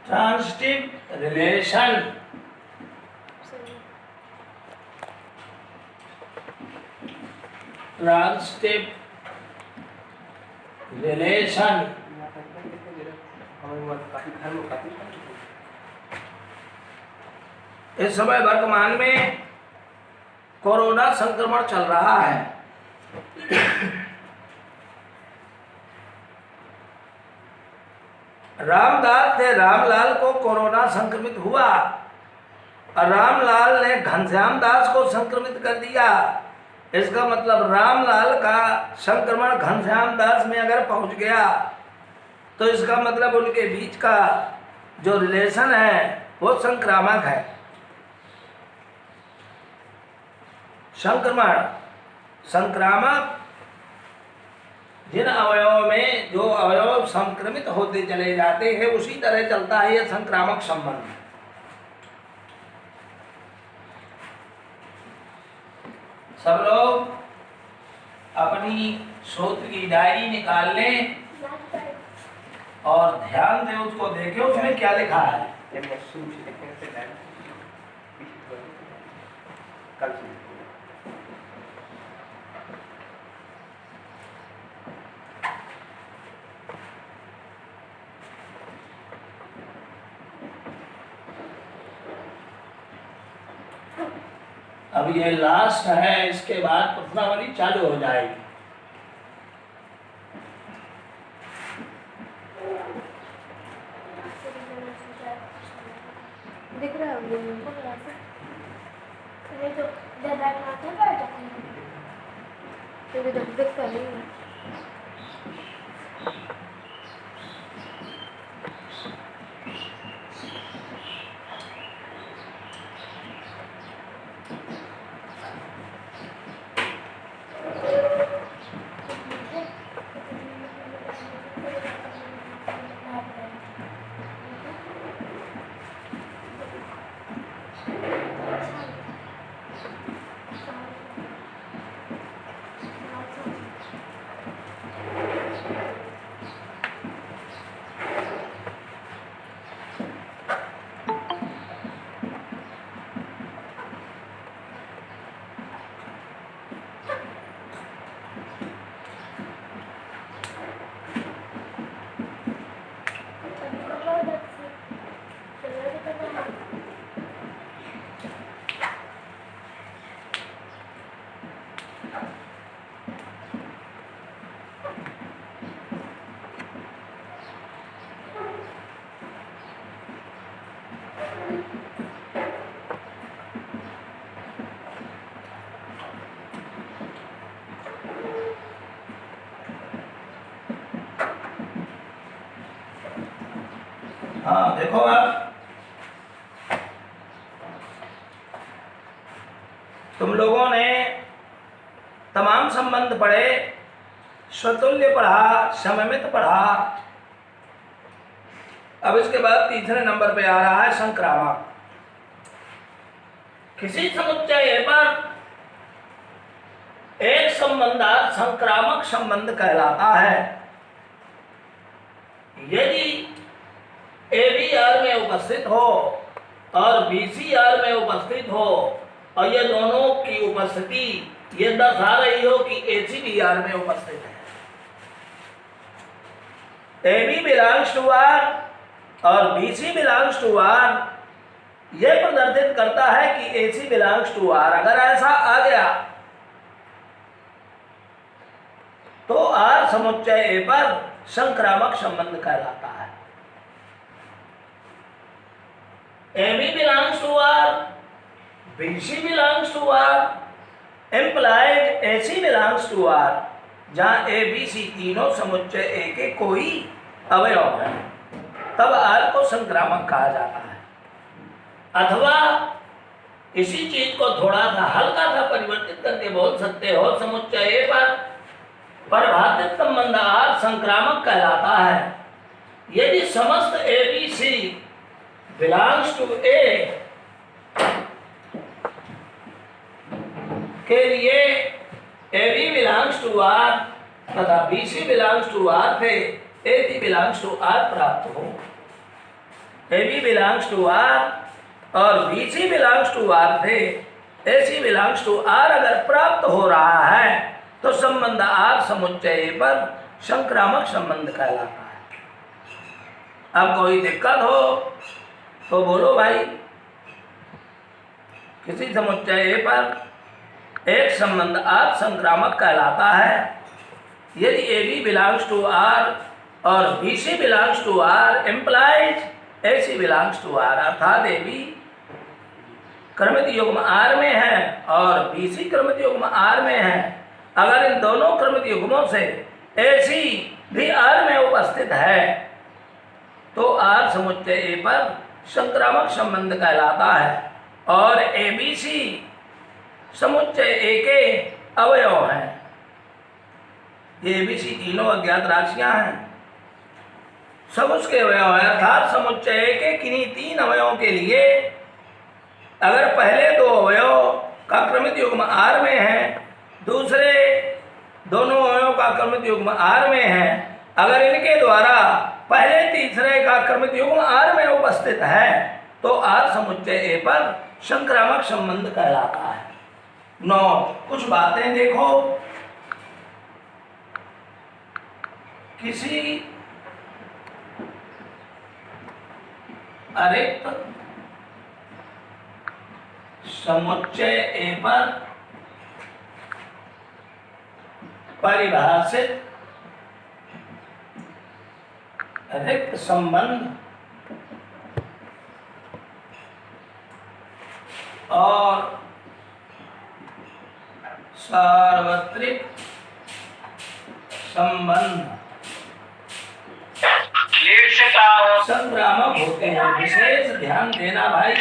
Transitive relation इस समय वर्तमान में कोरोना संक्रमण चल रहा है। रामदास थे, रामलाल को कोरोना संक्रमित हुआ और रामलाल ने घनश्याम दास को संक्रमित कर दिया। इसका मतलब रामलाल का संक्रमण घनश्याम दास में अगर पहुंच गया तो इसका मतलब उनके बीच का जो रिलेशन है वो संक्रामक है। संक्रमण संक्रामक जिन अवयवों में जो अवयव संक्रमित होते चले जाते हैं उसी तरह चलता है यह संक्रामक संबंध। सब लोग अपनी सूत्र की डायरी निकाल लें और ध्यान से उसको देखें उसमें क्या लिखा है। अब ये लास्ट है, इसके बाद प्रश्नावली चालू हो जाएगी। दिख रहा है तो दिखता नहीं है। हाँ देखो आप, तुम लोगों ने तमाम संबंध पढ़े, स्वतुल्य पढ़ा, सममित पढ़ा। अब इसके बाद तीसरे नंबर पे आ रहा है संक्रामक। किसी समुच्चय पर एक संबंध संक्रामक संबंध कहलाता है यदि ABR में उपस्थित हो और BCR में उपस्थित हो और ये दोनों की उपस्थिति ये दर्शा रही हो कि ACBR में उपस्थित है। AB बिलोंग्स टू R और BC बिलोंग्स टू R ये प्रदर्शित करता है कि AC बिलोंग्स टू R। अगर ऐसा आ गया तो R समुच्चय A पर संक्रामक संबंध कहलाता है। AB belongs to R, BC belongs to R, implied AC belongs to R, जहाँ A, B, C तीनों समुच्चय A के कोई अवयव है तब R को संक्रामक कहा जाता है। अथवा इसी चीज को थोड़ा सा हल्का सा परिवर्तित करके बोल सकते हो, समुच्चय A पर परिभाषित संबंध R संक्रामक कहलाता है यदि समस्त ABC belongs to A के लिए A B belongs to R तथा B C belongs to R then A C belongs to R प्राप्त हो। A B belongs to R और B C belongs to R then A C belongs to R अगर प्राप्त हो रहा है तो संबंध आर समुच्चय पर संक्रामक संबंध कहलाता है। अब कोई दिक्कत हो तो बोलो भाई। किसी समुच्चय पर एक संबंध आर संक्रामक कहलाता है यदि A B belongs to R और B C belongs to R implies A C belongs to R, अर्थात ए बी क्रमित युग्म आर में है और बी सी क्रमित युग्म आर में है। अगर इन दोनों क्रमित युग्मों से ए सी भी आर में उपस्थित है तो आर समुच्चय ए पर संक्रामक संबंध कहलाता है और ए बी सी समुच्चय ए के अवयव हैं। ये ए बी सी तीनों अज्ञात राशियां हैं, सब उसके अवयव हैं। अर्थात समुच्चय ए के किन्हीं तीन अवयवों के लिए अगर पहले दो अवयव का क्रमित युग्म आर में है, दूसरे दोनों अवयव का क्रमित युग्म आर में है, अगर इनके द्वारा पहले तीसरे का क्रमित युग्म आर में उपस्थित है तो आर समुच्चय ए पर संक्रामक संबंध कहलाता है। नोट, कुछ बातें देखो। किसी अरिक्त समुच्चय ए पर परिभाषित रिक्त संबंध और सार्वत्रिक संबंध संक्रामक होते हैं। विशेष ध्यान देना भाई।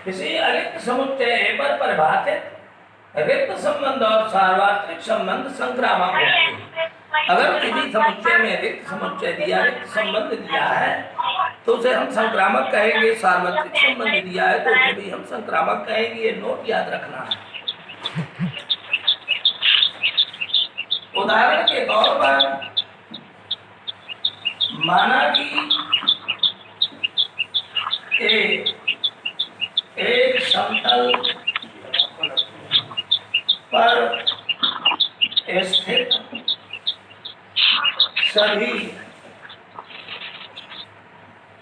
किसी अरिक्त समुच्चय ए पर परिभाषित रिक्त संबंध और सार्वत्रिक संबंध संक्रामक होते हैं। अगर किसी समुच्चय में रिक्त समुच्चय दिया, रिक्त संबंध दिया है तो उसे हम संक्रामक कहेंगे। सार्वत्रिक संबंध दिया है तो उसे भी हम संक्रामक कहेंगे। ये नोट याद रखना है। उदाहरण के तौर पर माना कि एक समतल पर स्थित सभी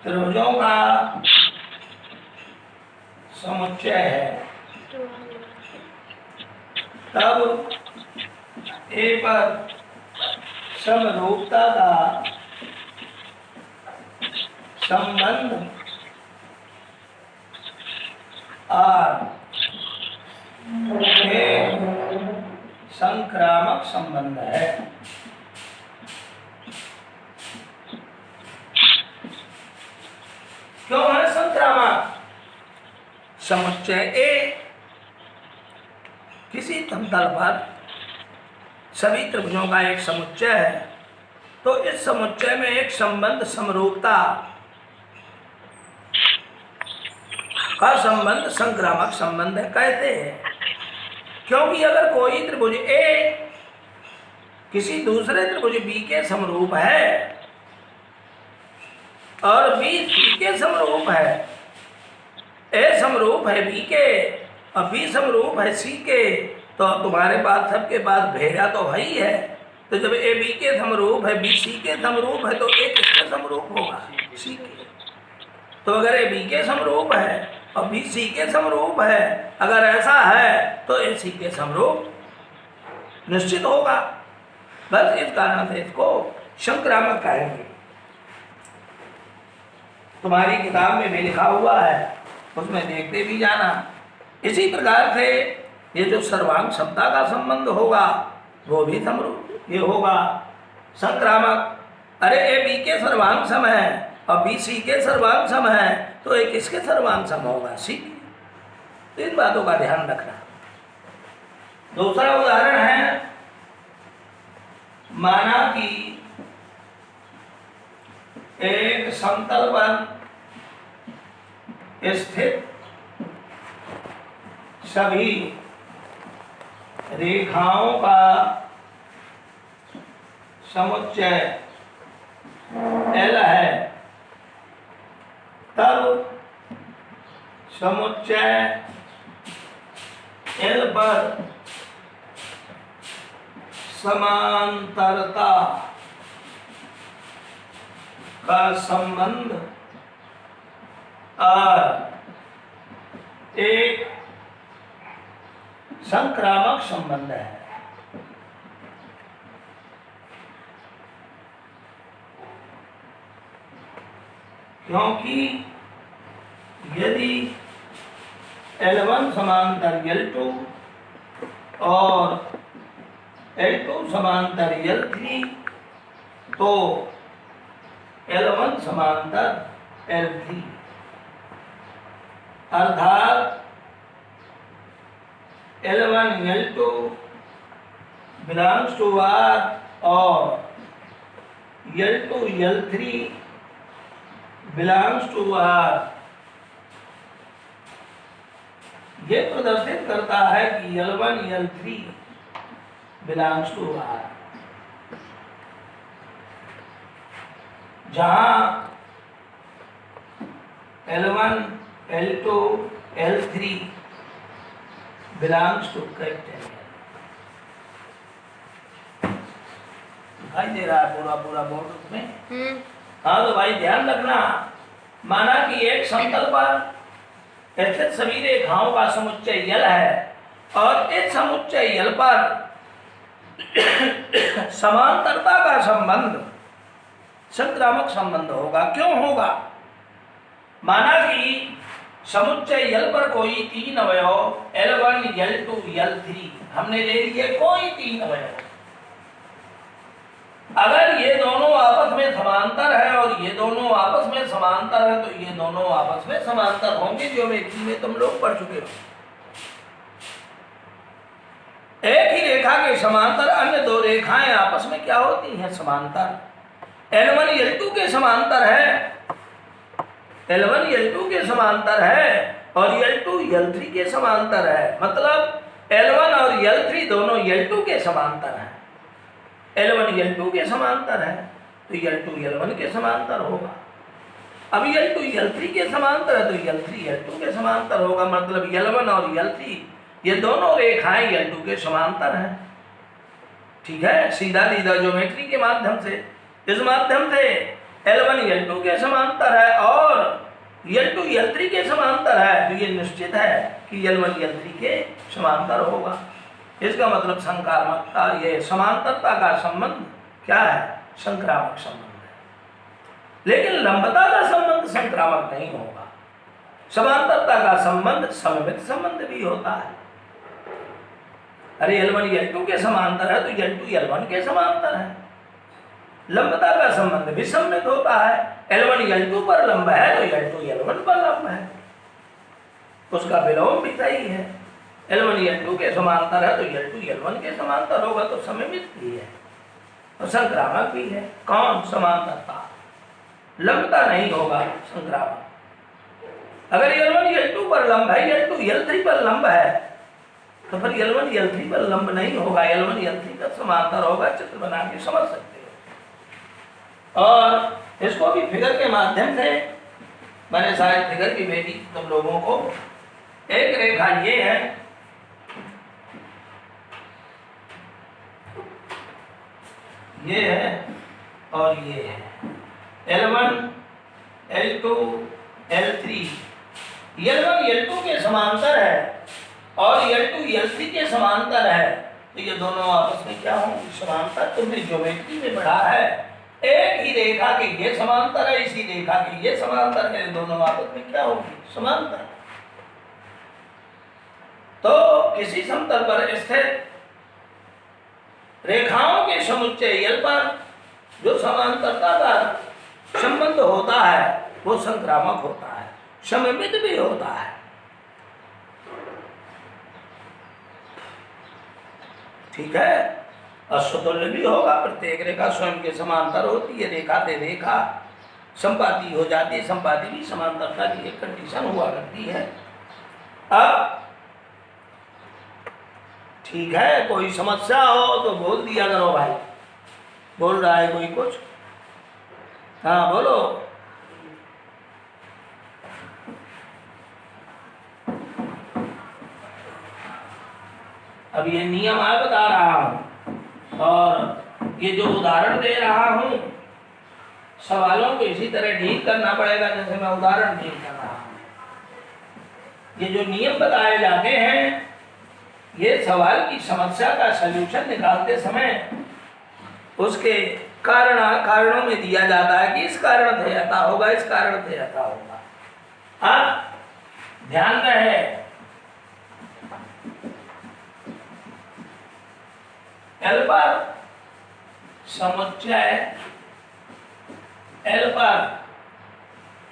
त्रिभुजों का समुच्चय है, तब ए पर समरूपता का संबंध आर एक संक्रामक संबंध है। क्यों है संक्रामक? समुच्चय ए किसी समतल पर सभी त्रिभुजों का एक समुच्चय है तो इस समुच्चय में एक संबंध समरूपता का संबंध संक्रामक संबंध कहते हैं। क्योंकि अगर कोई त्रिभुज ए किसी दूसरे त्रिभुज बी के समरूप है और बी सी के समरूप है, ए समरूप है बी के और बी समरूप है सी के, तो तुम्हारे पास सबके पास भेजा तो है ही है। तो जब ए बी के समरूप है, बी सी के समरूप है, तो ए किसके समरूप होगा? सी के। तो अगर ए बी के समरूप है और बी सी के समरूप है, अगर ऐसा है तो ए सी के समरूप निश्चित होगा। बस इस कारण से इसको संक्रामक कहेंगे। तुम्हारी किताब में भी लिखा हुआ है, उसमें देखते भी जाना। इसी प्रकार से ये जो सर्वांग समता का संबंध होगा वो भी समरूप ये होगा संक्रामक। अरे ए बी के सर्वांग सम है और बी सी के सर्वांग सम है तो ए किसके सर्वांग सम होगा? सी के। तो इन बातों का ध्यान रखना। दूसरा उदाहरण है, माना कि एक समतल पर स्थित सभी रेखाओं का समुच्चय L है, तब समुच्चय L पर समांतरता का संबंध R एक संक्रामक संबंध है। क्योंकि यदि L1 समांतर L2 और L2 समांतर L3 तो L1 समांतर L3, अर्थात L1 L2 belongs to R और L2 L3 belongs to R। ये प्रदर्शित करता है कि L1 L3 belongs to R। जहां L1 L2 L3 belongs to capital दिखाई दे रहा है पूरा पूरा बोर्ड उसमें। हाँ तो भाई ध्यान रखना, माना कि एक समतल पर स्थित सभी रेखाओं का समुच्चय L है और इस समुच्चय L पर समांतरता का संबंध संक्रामक संबंध होगा। क्यों होगा? माना कि समुच्चय L पर कोई तीन अवयव L1 L2 L3 हमने ले लिए, कोई तीन अवयव, अगर ये दोनों आपस में समांतर है और ये दोनों आपस में समांतर है तो ये दोनों आपस में समांतर होंगे। ज्योमेट्री में तुम लोग पढ़ चुके हो। एक ही रेखा के समांतर अन्य दो रेखाएं आपस में क्या होती हैं? समांतर। L1 L2 के समांतर है, L1 L2 के समांतर है और L2 L3 के समांतर है। मतलब L1 और L3 दोनों L2 के समांतर हैं। L1 L2 के समांतर है तो L2 L1 के समांतर होगा। अब L2 L3 के समांतर है तो L3 L2 के समांतर होगा। मतलब L1 और L3 ये दोनों रेखाएं L2 के समांतर हैं। ठीक है, सीधा सीधा ज्योमेट्री के माध्यम से, इस माध्यम से L1 L2 के समांतर है और L2 L3 के समांतर है तो ये निश्चित है कि L1 L3 के समांतर होगा। इसका मतलब संक्रामकता, ये समांतरता का संबंध क्या है? संक्रामक संबंध है। लेकिन लंबता का संबंध संक्रामक नहीं होगा। समांतरता का संबंध सममित संबंध भी होता है। अरे L1 L2 के समांतर है तो L2 L1 के समांतर है। लंबता का संबंध भी सममित होता है। L1 L2 पर लंब है तो L2 L1 पर लंब है, उसका विलोम भी सही है। L1 L2 के समांतर है तो L2 L1 के समांतर होगा, तो सममित भी है और संक्रामक भी है। कौन? समांतरता। लंबता नहीं होगा, संक्रामक। अगर L1 L2 पर लंब है, L2 L3 पर लंब है तो फिर L1 L3 पर लंब नहीं होगा, L1 L3 का समांतर होगा। चित्र बना के समझ सकते हो। और इसको भी फिगर के माध्यम से, मैंने शायद फिगर भी भेजी तुम लोगों को। एक रेखा ये है, ये है और ये है। L1 L2 L3 L1 L2 के समांतर है और L2 L3 के समांतर है तो ये दोनों आपस में क्या होंगे? समांतर। तुमने ज्योमेट्री में पढ़ा है, एक ही रेखा के ये समांतर है, इसी रेखा के ये समांतर है, दोनों आपस में क्या होंगे? समांतर। तो किसी समतल पर स्थित रेखाओं के समुच्चय L पर जो समांतरता का संबंध होता है वो संक्रामक होता है, सममित भी होता है। ठीक है, असतुल्य भी होगा। प्रत्येक रेखा स्वयं के समांतर होती है। रेखा से रेखा संपाति हो जाती है। संपाति भी समांतरता की एक कंडीशन हुआ करती है। अब ठीक है, कोई समस्या हो तो बोल दिया करो भाई। बोल रहा है कोई कुछ? हाँ बोलो। अब ये नियम मैं बता रहा हूं और ये जो उदाहरण दे रहा हूं, सवालों को इसी तरह डील करना पड़ेगा जैसे मैं उदाहरण डील कर रहा हूं। ये जो नियम बताए जाते हैं, ये सवाल की समस्या का सलूशन निकालते समय उसके कारणों में दिया जाता है कि इस कारण से ऐसा होगा, इस कारण से ऐसा होगा। अब ध्यान रहे, एल पर समुच्चय, एल पर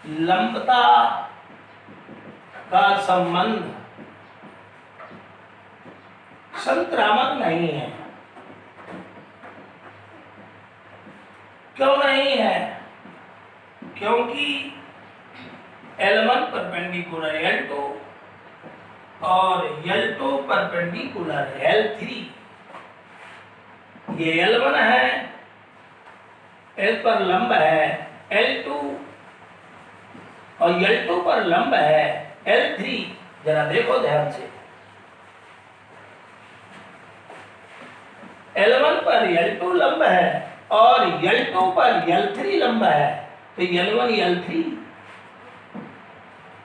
लंबता का संबंध संक्रामक नहीं है। क्यों नहीं है? क्योंकि L1 परपेंडिकुलर L2 और L2 परपेंडिकुलर L3। ये L1 है, L पर लंब है L2 और L2 पर लंब है L3। जरा देखो ध्यान से, L1 पर L2 लंब है और L2 पर L3 लंब है, तो L1 L3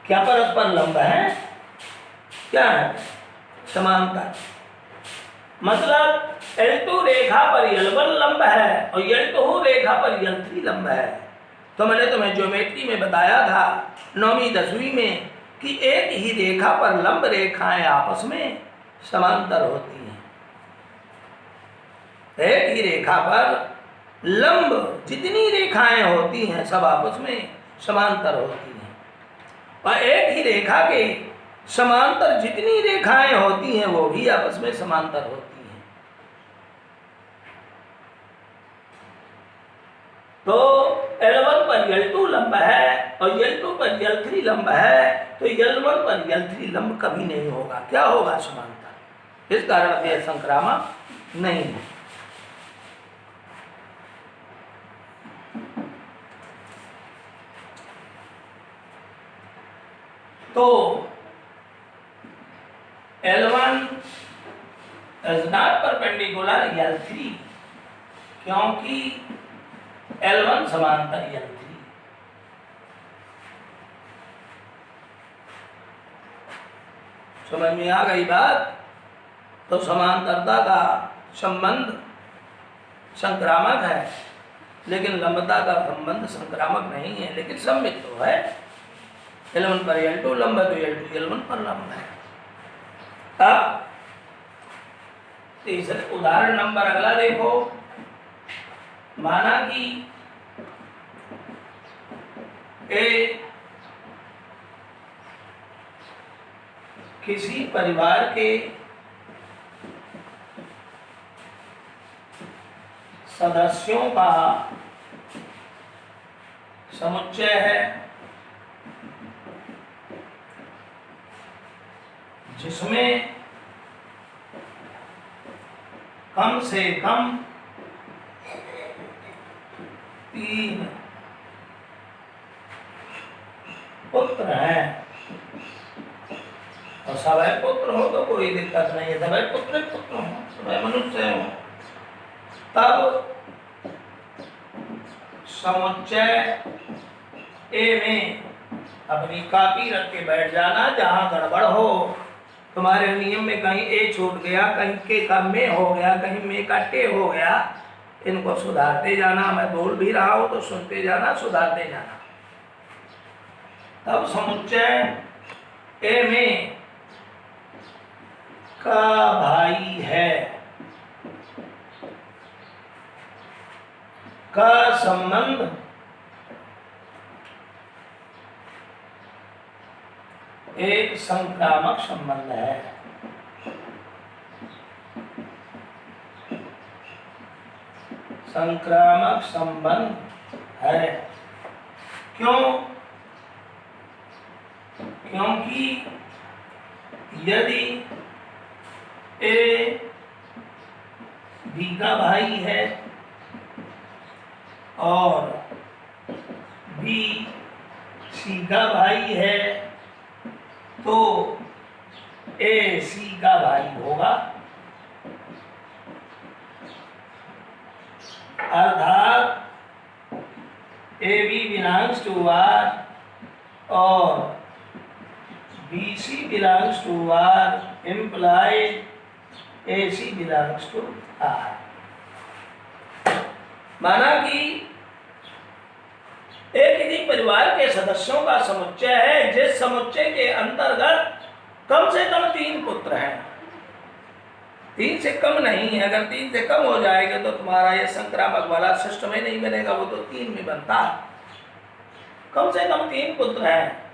क्या परस्पर लंब है? क्या है? समांतर। मतलब L2 रेखा पर L1 लंब है और L2 रेखा पर L3 लंब है। तो मैंने तुम्हें ज्योमेट्री में बताया था 9वीं 10वीं में कि एक ही रेखा पर लंब रेखाएं आपस में समांतर होती हैं। एक ही रेखा पर लंब जितनी रेखाएं होती हैं सब आपस में समांतर होती हैं, और एक ही रेखा के समांतर जितनी रेखाएं होती हैं वो भी आपस में समांतर होती हैं। तो L1 पर L2 लंब है और L2 पर L3 लंब है, तो L1 पर L3 लंब कभी नहीं होगा। क्या होगा? समांतर। इस कारण से संक्रामक नहीं है। तो L1 is not perpendicular L3 क्योंकि L1 समांतर L3। समझ में आ गई बात? तो समांतरता का संबंध संक्रामक है, लेकिन लंबता का संबंध संक्रामक नहीं है, लेकिन सम्मित तो है। L1 पर L2 लंब है तो L2 L1 पर लंब है। अब तीसरे उदाहरण नंबर अगला देखो। माना कि किसी परिवार के सदस्यों का समुच्चय है जिसमें कम से कम 3 पुत्र हैं, और सवै पुत्र हो तो कोई दिक्कत नहीं है, सवै पुत्र हो, सवै मनुष्य हो। तब समुच्चय ए में अपनी कॉपी रख के बैठ जाना। जहां गड़बड़ हो, तुम्हारे नियम में कहीं ए छूट गया, कहीं के का में हो गया, कहीं में का टे हो गया, इनको सुधारते जाना। मैं बोल भी रहा हूं तो सुनते जाना, सुधारते जाना। तब समुच्चय ए में का भाई है का संबंध एक संक्रामक संबंध है। संक्रामक संबंध है। क्यों? क्योंकि यदि ए बी का भाई है और बी सी का भाई है तो ए सी का भाई होगा। अर्थात A B belongs to R और B C belongs to R implied A C belongs to R. माना कि एक किसी परिवार के सदस्यों का समुच्चय है जिस समुच्चय के अंतर्गत कम से कम 3 पुत्र हैं। 3 से कम नहीं है। अगर 3 से कम हो जाएगा तो तुम्हारा ये संक्रामक वाला सिस्टम ही नहीं बनेगा, वो तो 3 में बनता। कम से कम 3 पुत्र हैं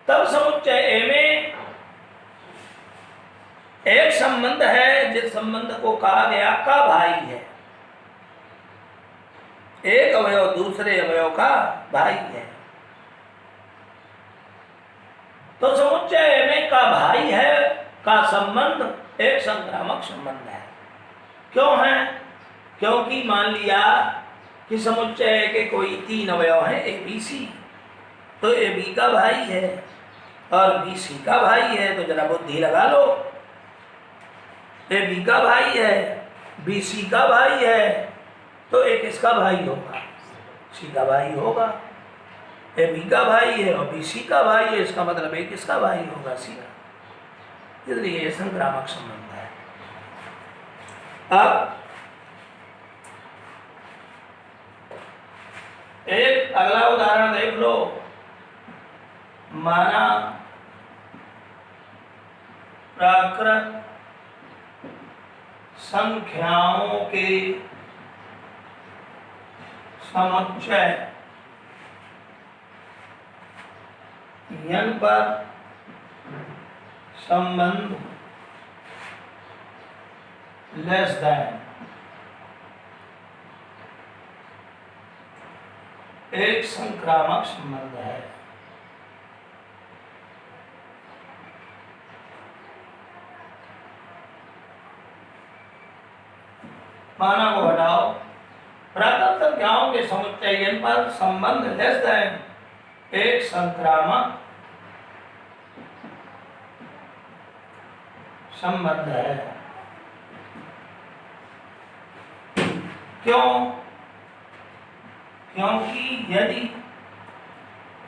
तब समुच्चय ए में एक संबंध है जिस संबंध को कहा गया का भाई है। एक अवयव दूसरे अवयव का भाई है तो समुच्चय ए में का भाई है का संबंध एक संक्रामक संबंध है। क्यों है? क्योंकि मान लिया कि समुच्चय के कोई 3 अवयव हैं ए बी सी, तो ए बी का भाई है और बी सी का भाई है। तो जरा बुद्धि लगा लो, ए बी का भाई है, बी सी का भाई है तो एक किसका भाई होगा? सी का भाई होगा। ए बी का भाई है और बी सी का भाई है, इसका मतलब एक किसका भाई होगा? सी का। इसलिए ये संक्रामक संबंध है। अब एक अगला उदाहरण देख लो। माना प्राकृत संख्याओं के समुच्चय n पर संबंध लेस देन एक संक्रामक संबंध है। माना को हटाओ। प्राकृत संख्याओं के समुच्चय n पर संबंध लेस देन एक संक्रामक संबंध है। क्यों? क्योंकि यदि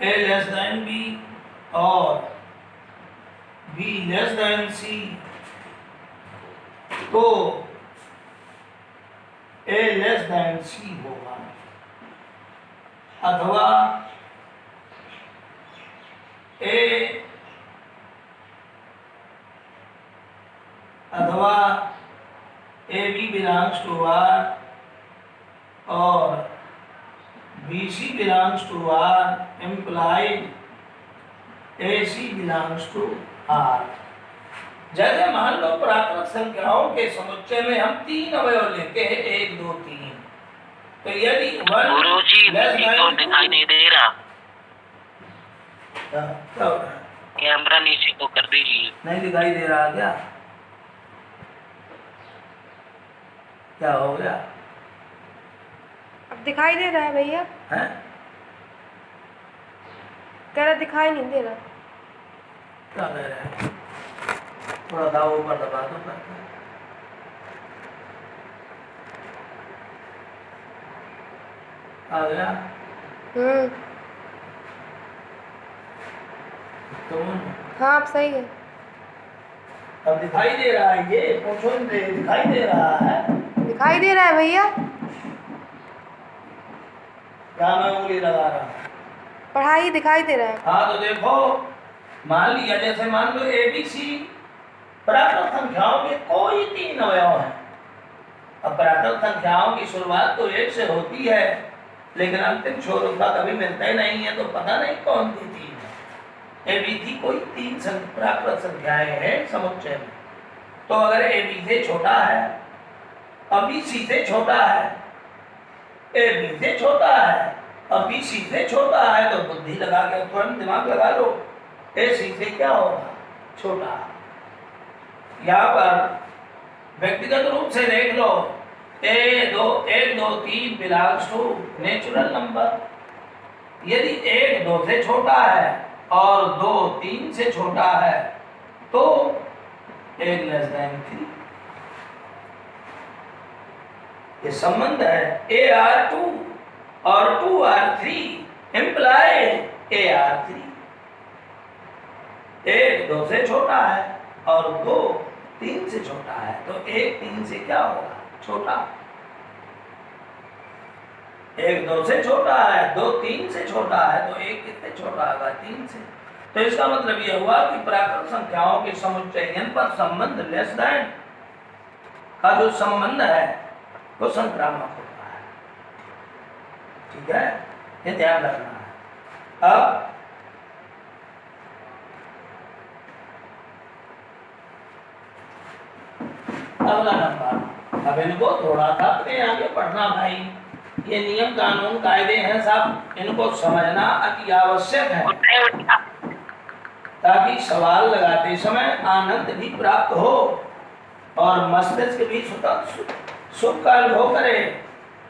a लेस देन b और b लेस देन c तो a लेस देन c होगा, अथवा A B belongs to R और B C belongs to R implied A C belongs to R. जैसे मान लो प्राकृत संख्याओं के समुच्चय में हम 3 अवयव लेते हैं 1 2 3, तो यदि गुरुजी तो दिखाई नहीं दे रहा। क्या हो रहा है? कैमरा नीचे को कर दीजिए। नहीं दिखाई दे रहा क्या? क्या हो गया? अब दिखाई दे रहा है भैया। हैं? कह रहा दिखाई नहीं दे रहा। क्या कह रहे हैं? थोड़ा दाव ऊपर दबा दो करके। आ गया? तो हाँ अब सही है। अब दिखाई दे रहा है, ये पूछो दिखाई दे रहा है। दिखाई दे रहा है भैया। क्या मैं उंगली लगा रहा हूँ? पढ़ाई दिखाई दे रहा है। हाँ तो देखो, मान लिया जैसे मान लो ए बी सी प्राकृत संख्याओं के कोई 3 अवयव हैं। अब प्राकृत संख्याओं की शुरुआत तो 1 से होती है, लेकिन अंतिम छोर उसका कभी मिलता ही नहीं है, तो पता नहीं कौन सी 3 है। ए बी सी कोई 3 प्राकृत संख्याएं हैं समुच्चय में। तो अगर ए बी से छोटा है, अब बी सी से छोटा है, ए बी से छोटा है, अब बी सी से छोटा है तो बुद्धि लगा के तुरंत दिमाग लगा लो, ए सी से क्या होगा, छोटा। यहाँ पर व्यक्तिगत रूप से देख लो, ए दो 1 2 3 बिलोंग्स टू नेचुरल नंबर। यदि 1 2 से छोटा है और 2 3 से छोटा है तो 1 लेस देन 3। ये संबंध है ए आर 2 और 2 आर 3 इम्प्लाइड ए आर 3। 1 2 से छोटा है और 2 3 से छोटा है तो 1 3 से क्या होगा, छोटा। 1 2 से छोटा है, 2 3 से छोटा है तो 1 कितने छोटा होगा, 3 से। तो इसका मतलब यह हुआ कि प्राकृत संख्याओं के समुच्चयन पर संबंध लेस देन का जो संबंध है वो संक्रामक होता है। ठीक है, ये ध्यान रखना है। अब अगला नंबर, अब इनको थोड़ा सा अपने आगे पढ़ना भाई। ये नियम कानून कायदे हैं सब, इनको समझना अति आवश्यक है ताकि सवाल लगाते समय आनंद भी प्राप्त हो और मस्तिष्क भी सुख का अनुभव करे,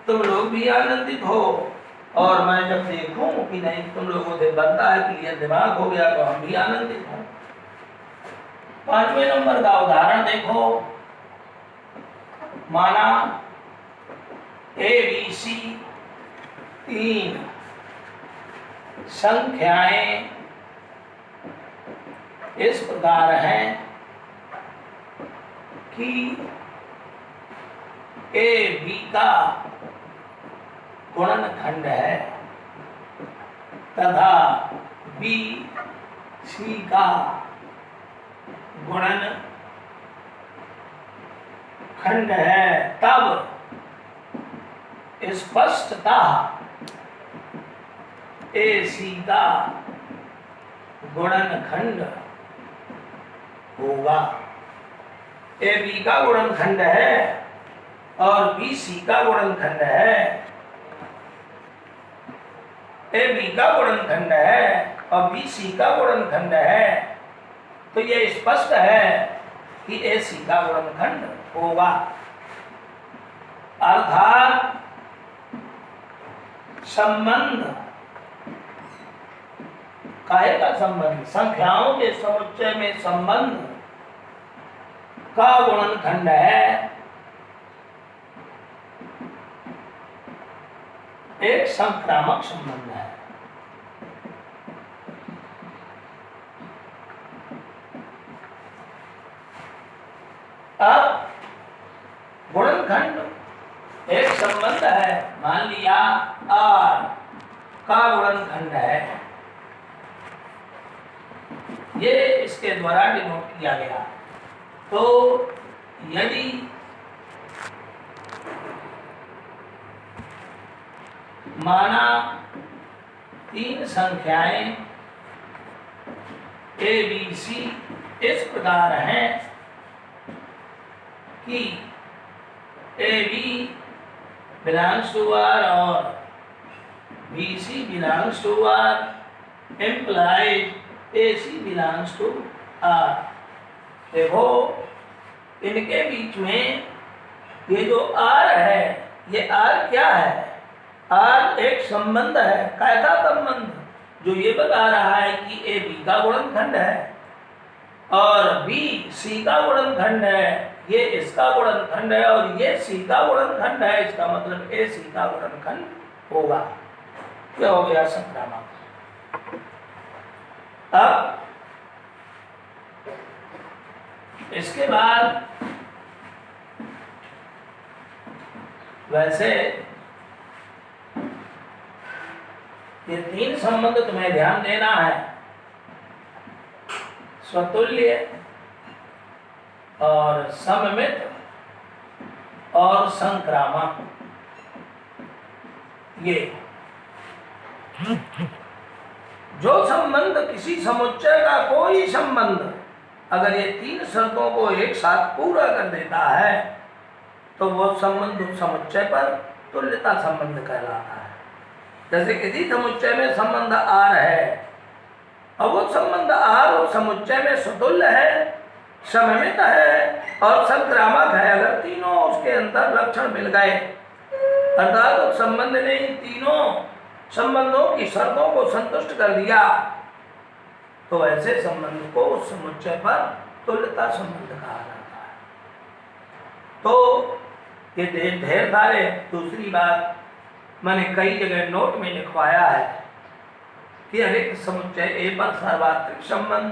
तुम लोग भी आनंदित हो। और मैं जब देखूं कि नहीं तुम लोगों से बनता है क्लियर दिमाग हो गया तो हम भी आनंदित हों। 5वें नंबर का उदाहरण देखो, माना ए बी सी 3 संख्याएं इस प्रकार हैं कि ए बी का गुणनखंड है तथा बी सी का गुणनखंड है, तब स्पष्टता ए सी का गुणनखंड होगा। ए बी का गुणनखंड है और बी सी का गुणनखंड है, ए बी का गुणनखंड है और बी सी का गुणनखंड है, तो यह स्पष्ट है कि ए सी का गुणनखंड होगा। अर्थात संबंध काहे का संबंध, संख्याओं के समुच्चय में संबंध का गुणनखंड है एक संक्रामक संबंध है। अब गुणनखंड एक संबंध है, मान लिया आर का गुणनखंड है, ये इसके द्वारा डिनोट किया गया। तो यदि माना 3 संख्याएं ए बी सी इस प्रकार हैं कि A B belongs to R और B C belongs to R implies A C belongs to R. देखो इनके बीच में ये जो आर है, ये आर क्या है, आर एक संबंध है। कैसा संबंध, जो ये बता रहा है कि ए बी का गुणनखंड है और बी सी का गुणनखंड है, ये इसका गुणनखंड है और ये सी का गुणनखंड है, इसका मतलब ए सी का गुणनखंड होगा। क्या हो गया, संक्रामक। अब इसके बाद वैसे ये 3 संबंध तुम्हें ध्यान देना है, स्वतुल्य और सममित और संक्रामक। ये जो संबंध किसी समुच्चय का कोई संबंध अगर ये 3 शर्तों को एक साथ पूरा कर देता है तो वो संबंध उस समुच्चय पर तुल्यता संबंध कहलाता है। जैसे किसी समुच्चय में संबंध आर है, अब वो संबंध आर और समुच्चय में सतुल्य है, सममित है और संक्रामक है। अगर तीनों उसके अंदर लक्षण मिल गए, अर्थात उस संबंध ने इन तीनों संबंधों की शर्तों को संतुष्ट कर दिया, तो ऐसे संबंध को उस समुच्चय पर तुल्यता संबंध कहा जाता है। तो ये ढेर सारे, दूसरी बात मैंने कई जगह नोट में लिखवाया है कि अरिक्त समुच्चय ए पर सार्वत्रिक संबंध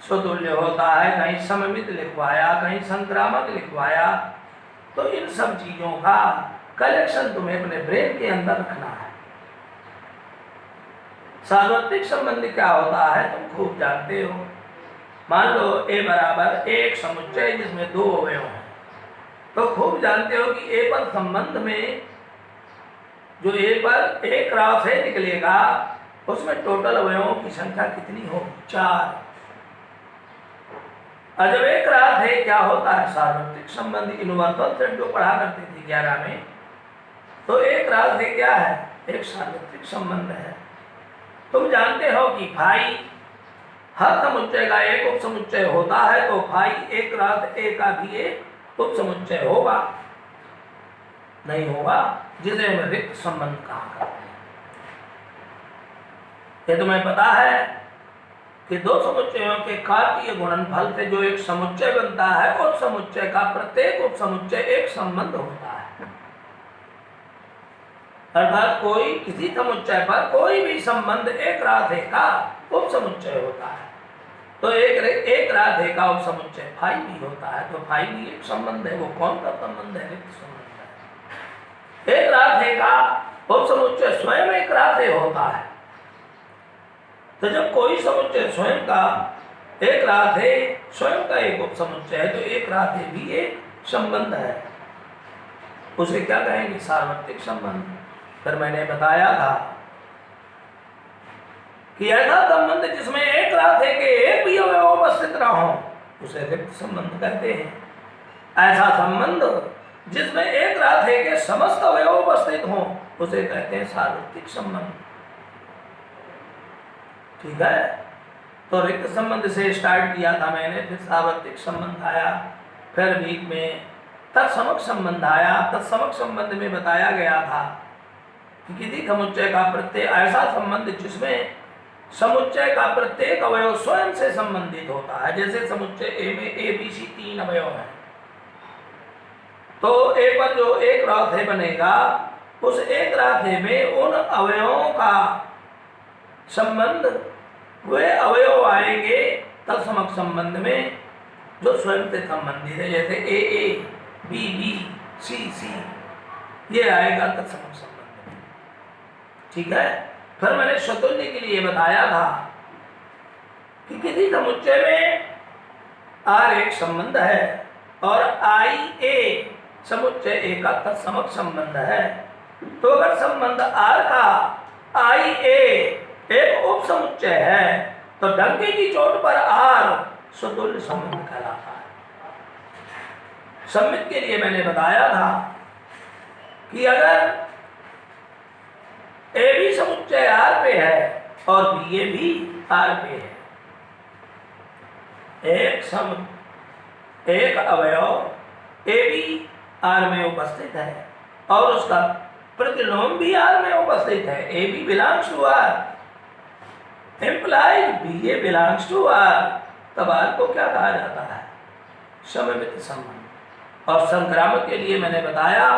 स्वतुल्य होता है, कहीं सममित लिखवाया, कहीं संक्रामक लिखवाया। तो इन सब चीजों का कलेक्शन तुम्हें अपने ब्रेन के अंदर रखना है। सार्वत्रिक संबंध क्या होता है तुम खूब जानते हो। मान लो ए बराबर एक समुच्चय जिसमें दो अवयव हैं, तो खूब जानते हो कि ए पर संबंध में जो ए पर एक क्रॉस है निकलेगा, उसमें टोटल अवयवों की संख्या कितनी होगी? 4। और जब एक क्रॉस है क्या होता है? सार्वत्रिक संबंध। यूनिवर्सल सेट जो पढ़ा करते थे 11 में, तो एक क्रॉस है क्या है? एक सार्वत्रिक संबंध है। तुम जानते हो कि फाई हर समुच्चय का एक उप समुच्चय होता है, तो फाई एक क्रॉस ए का भी एक उप समुच्चय होगा? नहीं होगा, जिसे हम रिक्त संबंध कहा करते हैं। ये तुम्हें पता है कि दो समुच्चयों के कार्तीय गुणनफल से जो एक समुच्चय बनता है, उस समुच्चय का प्रत्येक उप समुच्चय एक संबंध होता है। अर्थात कोई किसी समुच्चय पर कोई भी संबंध एक राधे का उप समुच्चय होता है, तो एक राधे का उप समुच्चय फाई भी होता है, तो फाई भी एक संबंध है। वो कौन सा संबंध है? रिक्त संबंध है। एक राधे का उप समुच्चय स्वयं एक राधे होता है, तो जब कोई समुच्चय स्वयं का एक राधे स्वयं का एक उप समुच्चय है, तो एक राधे भी एक संबंध है। उसे क्या कहेंगे? सार्वत्रिक संबंध। फिर मैंने बताया था कि ऐसा संबंध जिसमें एक राधे के एक भी अवयव उपस्थित न हो, उसे रिक्त संबंध कहते हैं। ऐसा संबंध जिसमें एक राधे के समस्त अवयव उपस्थित हों, उसे कहते हैं सार्वत्रिक संबंध। ठीक है, तो रिक्त संबंध से स्टार्ट किया था मैंने, फिर सार्वत्रिक संबंध आया, फिर बीच में तत्समक संबंध आया। तत्समक संबंध में बताया गया था कि किसी समुच्चय का प्रत्येक ऐसा संबंध जिसमें समुच्चय का प्रत्येक अवयव स्वयं से संबंधित होता है। जैसे समुच्चय ए में ए बी सी 3 अवयव हैं, तो ए पर जो एक राधे बनेगा, उस एक राधे में उन अवयवों का संबंध, वे अवयव आएंगे तत्समक संबंध में जो स्वयं से संबंधित है। जैसे ए ए, बी बी, सी सी, ये आएगा तत्समक संबंध में। ठीक है, फिर मैंने स्वतुल्य के लिए बताया था कि किसी समुच्चय में आर एक संबंध है और आई ए समुच्चय ए का तत्समक संबंध है, तो अगर संबंध आर का आई ए एक उप समुच्चय है, तो डंके की चोट पर आर स्वतुल्य संबंध कहलाता है। सम्मित के लिए मैंने बताया था कि अगर ए भी समुच्चय आर पे है और बी ए भी आर पे है, एक अवयव ए भी आर में उपस्थित है और उसका प्रतिलोम भी आर में उपस्थित है, A B belongs to R, implies B A belongs to R, तब आर को क्या कहा जाता है? सममित संबंध। और संक्रामक के लिए मैंने बताया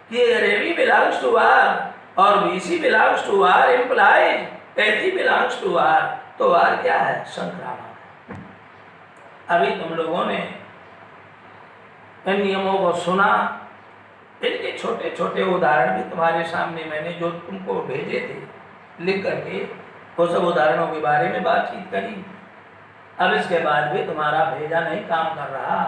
कि A B belongs to R और B C belongs to R, implies A C belongs to R, तो आर क्या है? संक्रामक। अभी तुम लोगों ने इन नियमों को सुना, इनके छोटे छोटे उदाहरण भी तुम्हारे सामने मैंने जो तुमको भेजे थे लिख करके, वो सब उदाहरणों के बारे में बातचीत करी। अब इसके बाद भी तुम्हारा भेजा नहीं काम कर रहा,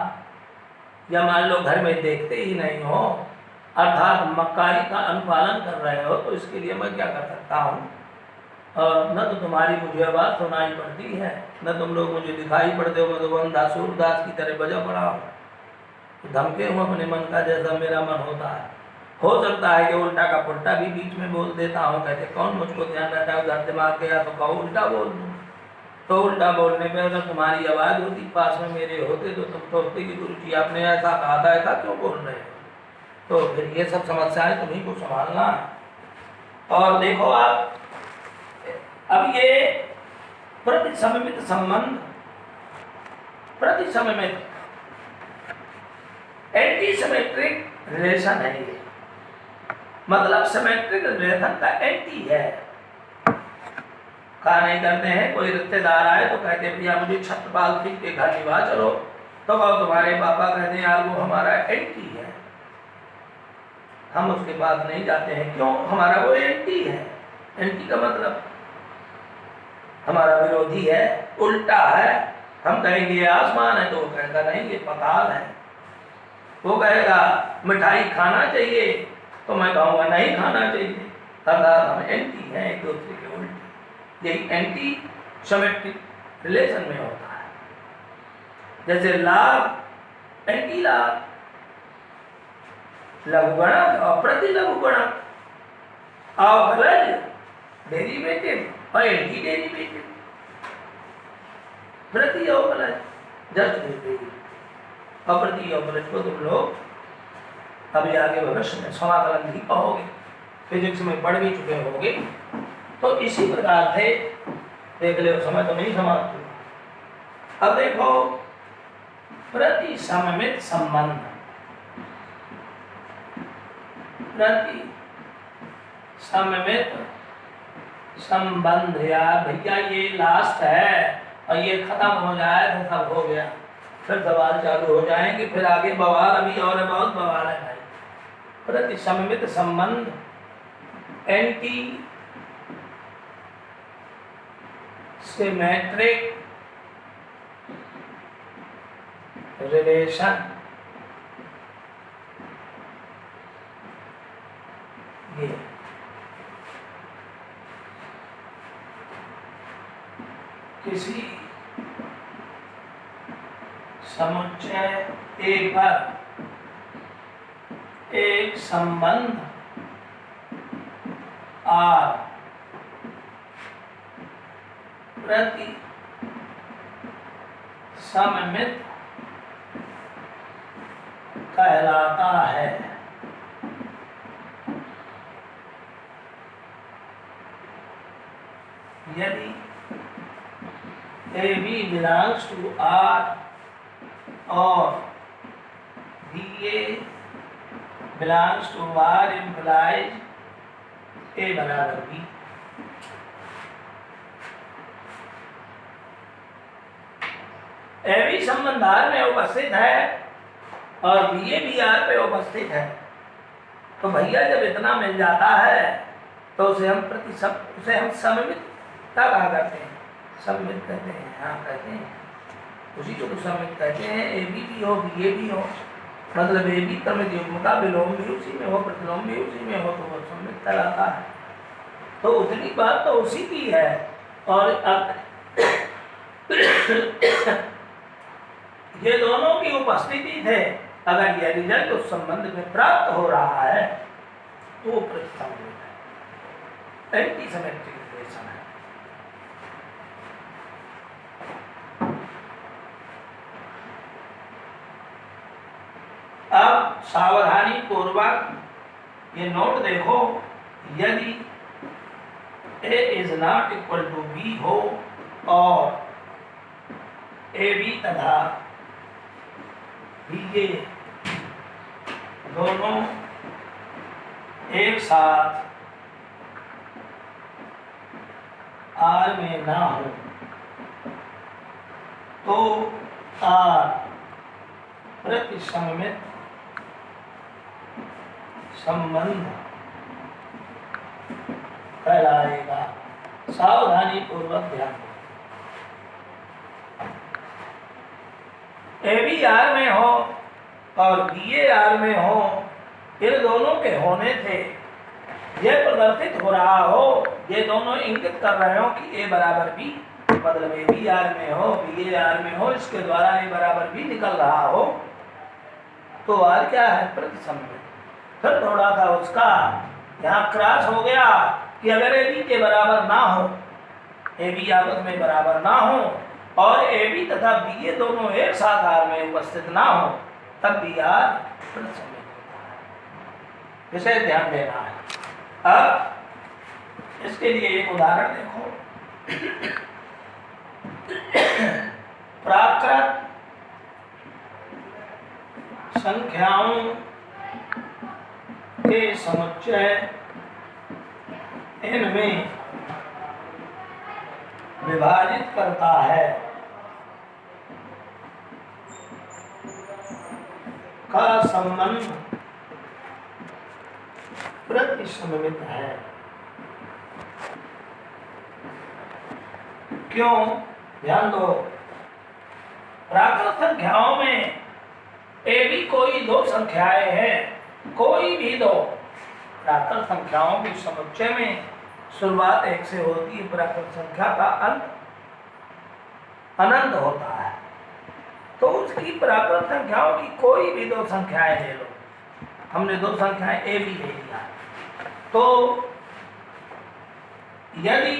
या मान लो घर में देखते ही नहीं हो, अर्थात मक्कारी का अनुपालन कर रहे हो, तो इसके लिए मैं क्या कर सकता हूँ? और न तो तुम्हारी मुझे आवाज़ सुनाई पड़ती है, न तुम लोग मुझे दिखाई पड़ते हो। मैं तो बंदा सूरदास की तरह बजा पड़ा हूँ, धमके हूँ अपने मन का जैसा मेरा मन होता है। हो सकता है कि उल्टा का पुल्टा भी बीच में बोल देता हूँ। कहते कौन मुझको ध्यान रहता है, उधर दिमाग गया तो कहो उल्टा बोल दूँ। तो उल्टा बोलने पे अगर तुम्हारी आवाज़ होती पास में मेरे होते तो तुम सोचते कि गुरु जी आपने ऐसा कहा था, ऐसा क्यों बोल रहे हो। तो फिर ये सब समस्याएं तुम्ही को संभालना। और देखो आप, अब ये प्रतिसममित संबंध, प्रतिसममित एंटी सिमेट्रिक रिलेशन है ये, मतलब सिमेट्रिक रिलेशन का एंटी है। कहा नहीं करते हैं, कोई रिश्तेदार आए तो कहते भैया मुझे छत्रपाल सिंह के घर निभा चलो, तो कहो तुम्हारे पापा कहते हैं यार वो हमारा एंटी है, हम उसके पास नहीं जाते हैं। क्यों? हमारा वो एंटी है। एंटी का मतलब हमारा विरोधी है, उल्टा है। हम कहेंगे ये आसमान है तो वो कहेगा नहीं ये पाताल है। वो कहेगा मिठाई खाना चाहिए तो मैं कहूँगा नहीं खाना चाहिए। अर्थात हम एंटी हैं, एक दूसरे के उल्टे। यही एंटी सिमेट्रिक रिलेशन में होता है। जैसे लाभ एंटी लाभ, लघुगणक और प्रतिलघुगणक, अवकलज डेरिवेटिव और एंटी डेरिवेटिव, प्रति अवकलज जस्ट विपरीत। अप्रति अवकलज को तुम लोग अभी आगे भविष्य में समाकलन भी कहोगे, फिजिक्स में पढ़ भी चुके होगे। तो इसी प्रकार से देख लो, समय तो नहीं समाप्त हुआ। अब देखो प्रति सममित संबंध, प्रति सममित संबंध। यार भैया ये लास्ट है और ये खत्म हो जाए तो सब हो गया, फिर सवाल चालू हो जाएंगे, फिर आगे बवाल अभी और बहुत बवाल है भाई। प्रति सममित संबंध, एंटी सिमेट्रिक रिलेशन, ये किसी समुच्चय ए पर एक संबंध आर प्रति सममित कहलाता है। यदि AB belongs to R और BA belongs to R implies A बराबर B। AB संबंध R में उपस्थित है और BA भी R पे उपस्थित है, तो भैया जब इतना मिल जाता है तो उसे हम सममितता कहा करते हैं, सममित कहते हैं। हाँ कहते हैं, उसी को सममित कहते हैं। AB भी हो BA भी हो, मतलब AB क्रमिक युग्म का विलोम भी उसी में हो, प्रतिलोम भी उसी में हो, तो वो सममित कहलाता है। तो उतनी बात तो उसी की है। और अब ये दोनों की उपस्थिति थे, अगर यह रिजल्ट उस संबंध में प्राप्त हो रहा है तो वो प्रतिसममित है, एंटी सिमेट्रिक रिलेशन है। अब सावधानी पूर्वक ये नोट देखो, यदि A is not equal to B हो और AB तथा BA दोनों एक साथ R में ना हो तो R प्रतिसममित संबंध कहलाएगा। सावधानी पूर्वक ध्यान दो। AB R में हो और BA R में हो, इन दोनों के होने से यह प्रदर्शित हो रहा हो, ये दोनों इंगित कर रहे हो कि A बराबर B, मतलब AB R में हो BA R में हो, इसके द्वारा A बराबर B निकल रहा हो, तो R क्या है? प्रतिसममित। फिर थोड़ा था उसका यहाँ क्रॉस हो गया कि अगर ए बी के बराबर ना हो, ए बी आपस में बराबर ना हो और ए बी तथा बी ये दोनों एक साथ आर में उपस्थित ना हो, तब बी आर प्रतिसमित होता है। विषय ध्यान देना है। अब इसके लिए एक उदाहरण देखो। प्राकृत संख्याओं के समुच्चय इनमें विभाजित करता है का संबंध प्रतिसममित है। क्यों? ध्यान दो। प्राकृत संख्याओं में ए बी कोई दो संख्याएं हैं, कोई भी दो प्राकृत संख्याओं के समुच्चय में शुरुआत एक से होती है, प्राकृत संख्या का अंत अनंत होता है। तो उसकी प्राकृत संख्याओं की कोई भी दो संख्याएं ले लो। हमने दो संख्याएं ए बी ले लिया, तो यदि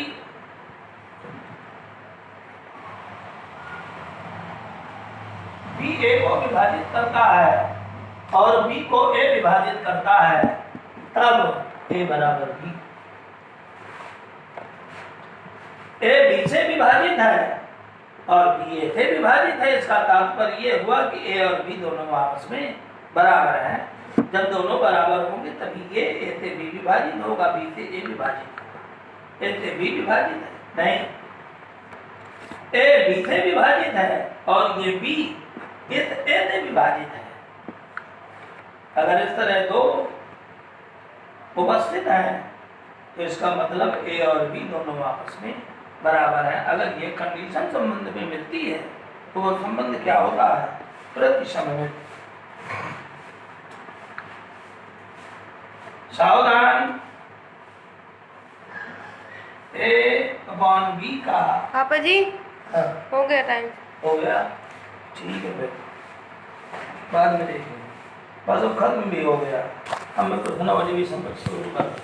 बी ए को विभाजित करता है और बी को ए विभाजित करता है, तब ए बराबर बी। ए बी से विभाजित है और बी ए से विभाजित है। इसका तात्पर्य ये हुआ कि ए और बी दोनों आपस में बराबर हैं। जब दोनों बराबर होंगे तभी ये ए से बी विभाजित होगा, बी से ए विभाजित होगा। ए से बी विभाजित है नहीं, ए बी से विभाजित है और ये बी इस ए से विभाजित है। अगर इस तरह दो उपस्थित हैं तो इसका मतलब ए और बी दोनों आपस में बराबर है। अगर ये कंडीशन संबंध में मिलती है तो वो संबंध क्या होता है? प्रतिसममित। सावधान, ए अपॉन बी का पापा जी हाँ, हो गया टाइम। हो गया, ठीक है फिर बाद में देखेंगे। बस अब खत्म भी हो गया। अब मैं प्रश्नावली भी समझ शुरू कर